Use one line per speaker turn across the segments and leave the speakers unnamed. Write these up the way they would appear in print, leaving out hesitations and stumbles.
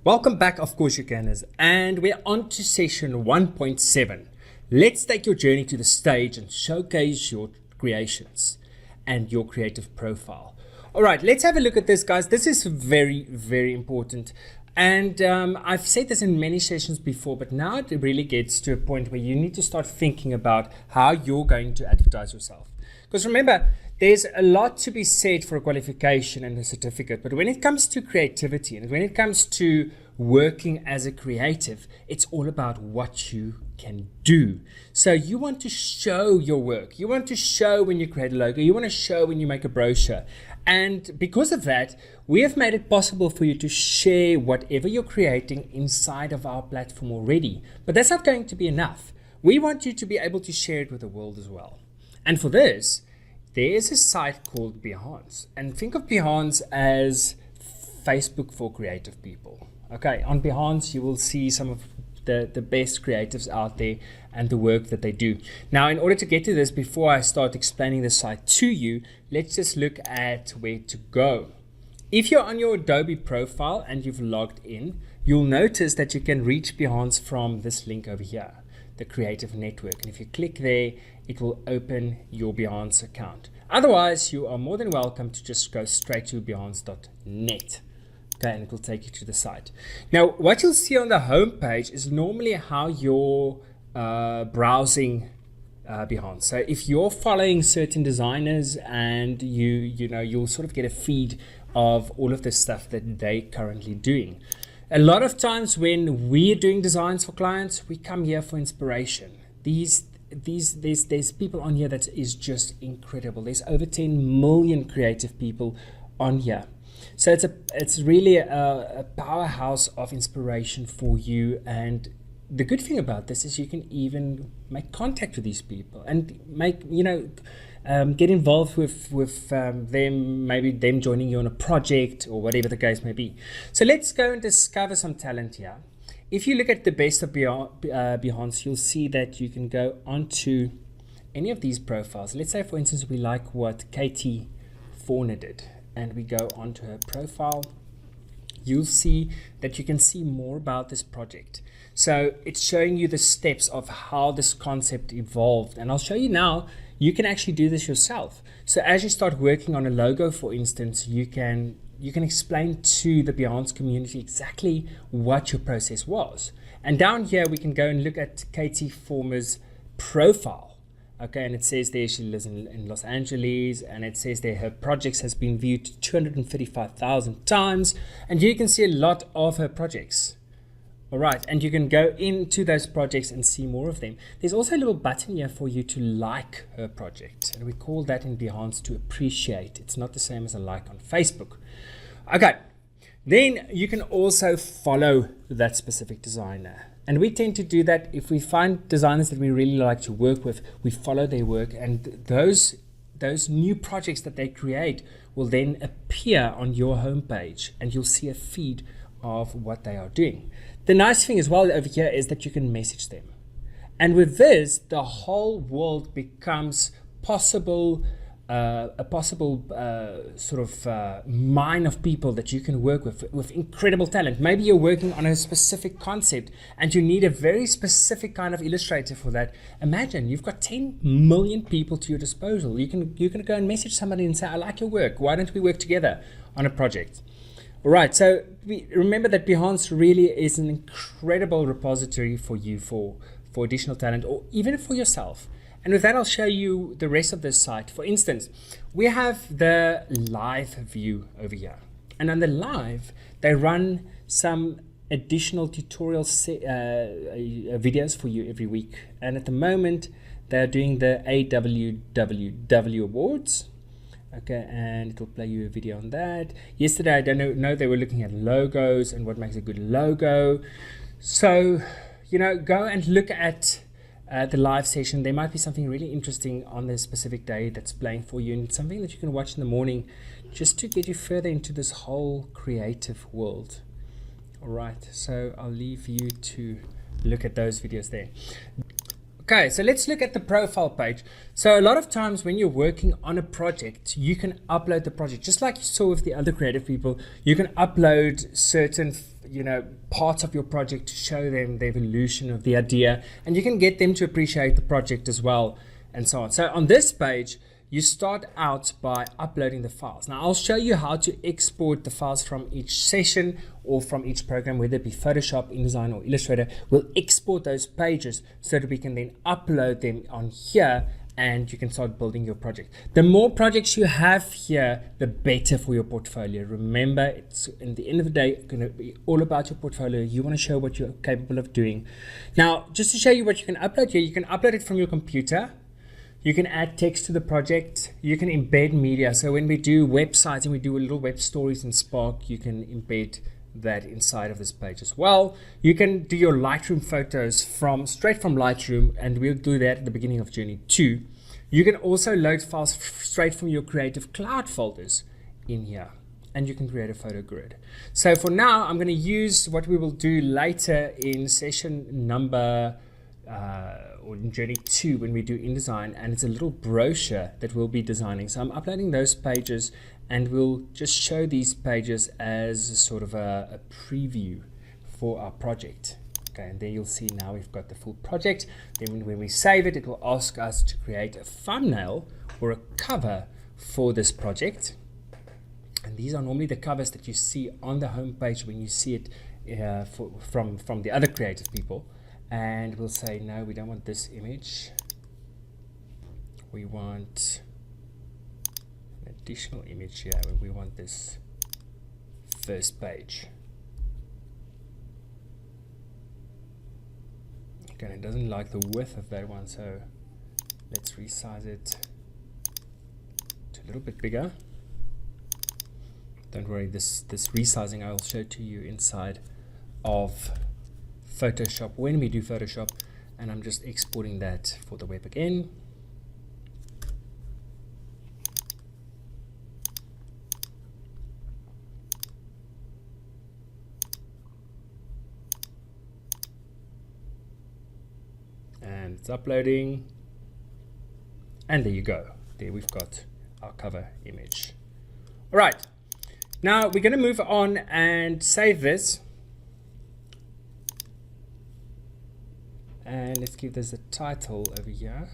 Welcome back, of course you canners, and we're on to session 1.7. Let's take your journey to the stage and showcase your creations and your creative profile. All right, let's have a look at this, guys. This is very, very important. And I've said this in many sessions before, but now it really gets to a point where you need to start thinking about how you're going to advertise yourself. Because remember, there's a lot to be said for a qualification and a certificate, but when it comes to creativity and when it comes to working as a creative, it's all about what you can do. So you want to show your work. You want to show when you create a logo. You want to show when you make a brochure. And because of that, we have made it possible for you to share whatever you're creating inside of our platform already. But that's not going to be enough. We want you to be able to share it with the world as well. And for this, there's a site called Behance. And think of Behance as Facebook for creative people. Okay, on Behance, you will see some of the best creatives out there and the work that they do. Now, in order to get to this, before I start explaining the site to you, let's just look at where to go. If you're on your Adobe profile and you've logged in, you'll notice that you can reach Behance from this link over here, the Creative Network. And if you click there, it will open your Behance account. Otherwise, you are more than welcome to just go straight to behance.net. Okay, and it will take you to the site. Now, what you'll see on the home page is normally how you're browsing Behance. So if you're following certain designers and you'll sort of get a feed of all of the stuff that they're currently doing. A lot of times when we're doing designs for clients, we come here for inspiration. There's people on here that is just incredible. There's over 10 million creative people on here. So it's really a powerhouse of inspiration for you. And the good thing about this is you can even make contact with these people and get involved with them, maybe them joining you on a project or whatever the case may be. So let's go and discover some talent here. If you look at the best of Behance, you'll see that you can go onto any of these profiles. Let's say, for instance, we like what Katie Fauna did, and we go onto her profile. You'll see that you can see more about this project. So it's showing you the steps of how this concept evolved. And I'll show you now, you can actually do this yourself. So as you start working on a logo, for instance, you can explain to the Behance community exactly what your process was. And down here, we can go and look at Katie Former's profile. Okay, and it says there she lives in Los Angeles, and it says there her projects has been viewed 235,000 times, and you can see a lot of her projects. All right, and you can go into those projects and see more of them. There's also a little button here for you to like her project, and we call that in Behance to appreciate. It's not the same as a like on Facebook. Okay, then you can also follow that specific designer. And we tend to do that if we find designers that we really like to work with, we follow their work, and those new projects that they create will then appear on your homepage, and you'll see a feed of what they are doing. The nice thing as well over here is that you can message them. And with this, the whole world becomes a possible mine of people that you can work with incredible talent. Maybe you're working on a specific concept and you need a very specific kind of illustrator for that. Imagine you've got 10 million people to your disposal. You can go and message somebody and say, I like your work. Why don't we work together on a project? All right, so remember that Behance really is an incredible repository for you for additional talent, or even for yourself. And with that, I'll show you the rest of this site. For instance, we have the live view over here. And on the live, they run some additional tutorial videos for you every week. And at the moment, they're doing the AWWW Awards. Okay, and it'll play you a video on that. Yesterday, I don't know, they were looking at logos and what makes a good logo. So, go and look at the live session. There might be something really interesting on this specific day that's playing for you, and something that you can watch in the morning just to get you further into this whole creative world. All right, so I'll leave you to look at those videos there. Okay, so let's look at the profile page. So a lot of times when you're working on a project, you can upload the project. Just like you saw with the other creative people, you can upload certain parts of your project to show them the evolution of the idea, and you can get them to appreciate the project as well, and so on. So on this page, you start out by uploading the files. Now I'll show you how to export the files from each session or from each program, whether it be Photoshop, InDesign or Illustrator. We'll export those pages so that we can then upload them on here, and you can start building your project. The more projects you have here, the better for your portfolio. Remember, it's in the end of the day going to be all about your portfolio. You want to show what you're capable of doing. Now, just to show you what you can upload here, you can upload it from your computer. You can add text to the project. You can embed media. So when we do websites and we do little web stories in Spark, you can embed that inside of this page as well. You can do your Lightroom photos straight from Lightroom, and we'll do that at the beginning of Journey 2. You can also load files straight from your Creative Cloud folders in here, and you can create a photo grid. So for now, I'm going to use what we will do later in session number or in Journey 2 when we do InDesign, and it's a little brochure that we'll be designing. So I'm uploading those pages, and we'll just show these pages as sort of a preview for our project. Okay, and there you'll see now we've got the full project. Then when we save it, it will ask us to create a thumbnail or a cover for this project. And these are normally the covers that you see on the home page when you see it from the other creative people. And we'll say, no, we don't want this image. We want an additional image here. We want this first page. Okay, and it doesn't like the width of that one, so let's resize it to a little bit bigger. Don't worry, this resizing I will show to you inside of Photoshop when we do Photoshop, and I'm just exporting that for the web again. And it's uploading, and there you go. There we've got our cover image. All right, now we're going to move on and save this. And let's give this a title over here.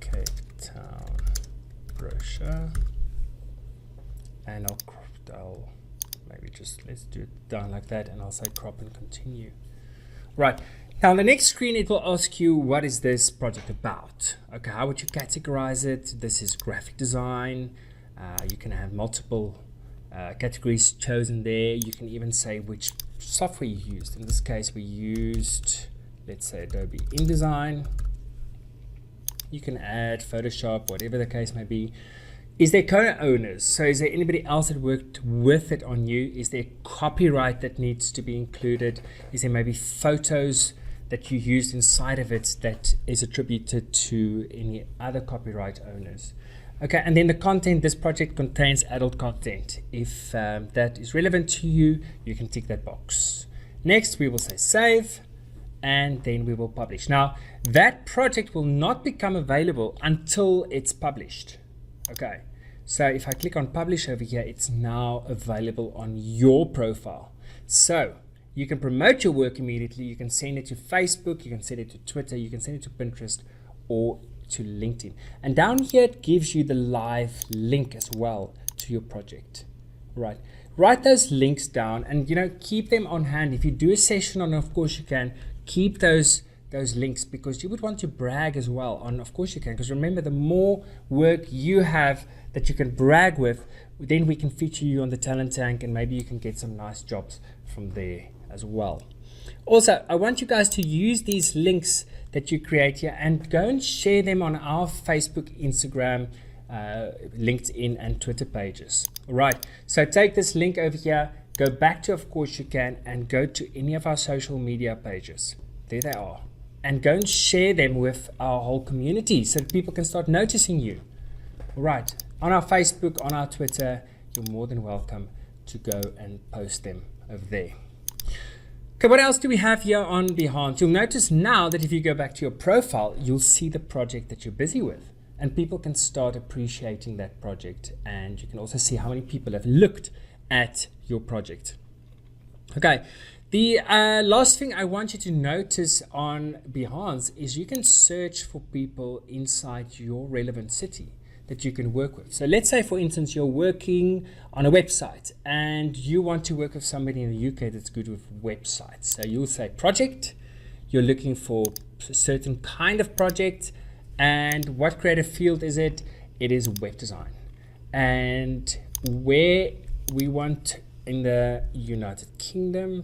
Cape Town brochure. And I'll maybe just, let's do it down like that, and I'll say crop and continue. Right. Now on the next screen, it will ask you, what is this project about? Okay, how would you categorize it? This is graphic design. You can have multiple categories chosen there. You can even say which software you used. In this case, we used, let's say, Adobe InDesign. You can add Photoshop, whatever the case may be. Is there co-owners? So is there anybody else that worked with it on you? Is there copyright that needs to be included? Is there maybe photos that you used inside of it that is attributed to any other copyright owners? Okay, and then the content, this project contains adult content. If that is relevant to you, you can tick that box. Next, we will say save, and then we will publish. Now, that project will not become available until it's published. Okay, so if I click on publish over here, it's now available on your profile. So you can promote your work immediately. You can send it to Facebook, you can send it to Twitter, you can send it to Pinterest or to LinkedIn. And down here, it gives you the live link as well to your project. Right. Write those links down and, keep them on hand. If you do a session on, of course you can, keep those links, because you would want to brag as well on, of course you can, because remember, the more work you have that you can brag with, then we can feature you on the Talent Tank, and maybe you can get some nice jobs from there as well. Also, I want you guys to use these links that you create here and go and share them on our Facebook, Instagram, LinkedIn and Twitter pages. All right, so take this link over here, go back to Of Course You Can, and go to any of our social media pages. There they are. And go and share them with our whole community so that people can start noticing you. All right, on our Facebook, on our Twitter, you're more than welcome to go and post them over there. Okay, what else do we have here on Behance? You'll notice now that if you go back to your profile, you'll see the project that you're busy with, and people can start appreciating that project, and you can also see how many people have looked at your project. Okay, the last thing I want you to notice on Behance is you can search for people inside your relevant city that you can work with. So let's say, for instance, you're working on a website and you want to work with somebody in the UK that's good with websites. So you'll say project, you're looking for a certain kind of project, and what creative field is it? It is web design. And where we want in the United Kingdom,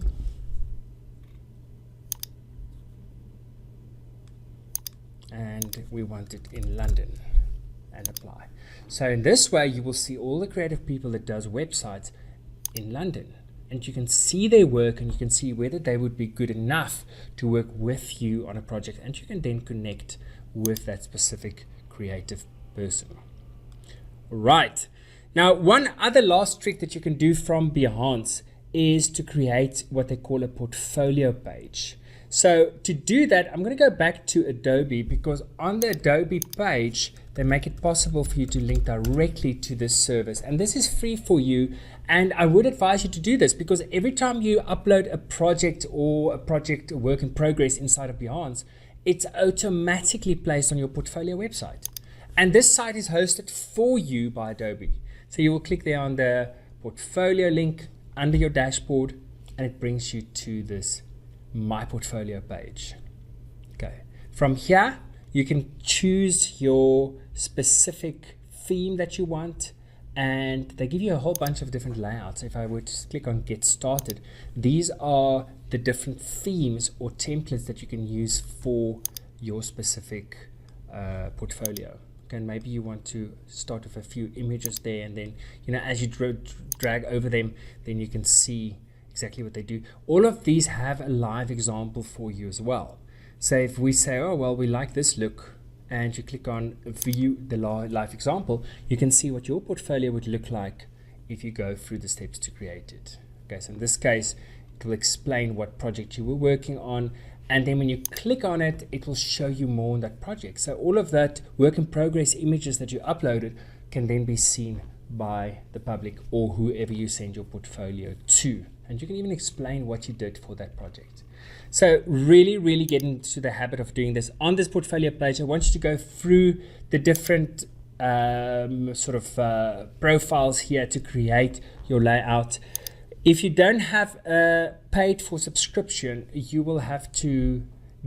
and we want it in London, and apply. So in this way, you will see all the creative people that does websites in London, and you can see their work, and you can see whether they would be good enough to work with you on a project, and you can then connect with that specific creative person. Right. Now, one other last trick that you can do from Behance is to create what they call a portfolio page. So to do that, I'm going to go back to Adobe, because on the Adobe page, they make it possible for you to link directly to this service. And this is free for you. And I would advise you to do this, because every time you upload a project or a project work in progress inside of Behance, it's automatically placed on your portfolio website. And this site is hosted for you by Adobe. So you will click there on the portfolio link under your dashboard, and it brings you to this My Portfolio page. Okay. From here, you can choose your specific theme that you want, and they give you a whole bunch of different layouts. If I were to click on Get Started, these are the different themes or templates that you can use for your specific portfolio. Okay, and maybe you want to start with a few images there, and then, you know, as you drag over them, then you can see exactly what they do. All of these have a live example for you as well. So if we say, oh, well, we like this look, and you click on view the live example, you can see what your portfolio would look like if you go through the steps to create it. Okay, so in this case, it will explain what project you were working on, and then when you click on it, it will show you more on that project. So all of that work in progress images that you uploaded can then be seen by the public or whoever you send your portfolio to. And you can even explain what you did for that project. So really get into the habit of doing this. On this portfolio page, I want you to go through the different profiles here to create your layout. If you don't have a paid for subscription, you will have to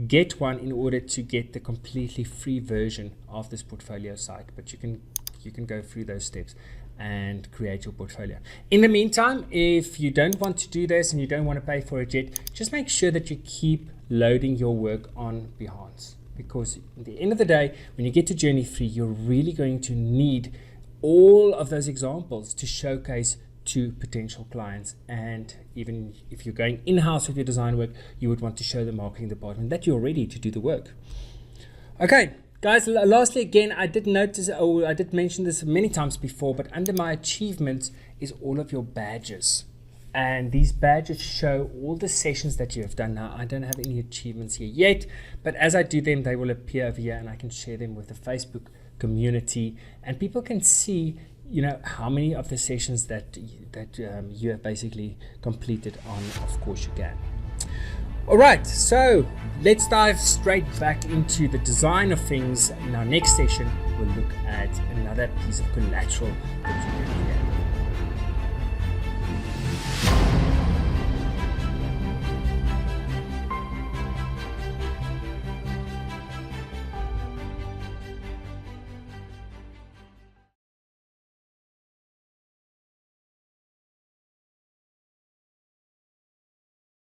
get one in order to get the completely free version of this portfolio site. But you can go through those steps and create your portfolio. In the meantime, if you don't want to do this and you don't want to pay for it yet, just make sure that you keep loading your work on Behance, because at the end of the day, when you get to Journey 3, you're really going to need all of those examples to showcase to potential clients. And even if you're going in-house with your design work, you would want to show the marketing department that you're ready to do the work. Okay. Guys, lastly, again, I did mention this many times before, but under my achievements is all of your badges. And these badges show all the sessions that you have done. Now, I don't have any achievements here yet, but as I do them, they will appear over here, and I can share them with the Facebook community, and people can see, you know, how many of the sessions that you have basically completed on Of Course You Can. All right, so let's dive straight back into the design of things. In our next session, we'll look at another piece of collateral that you can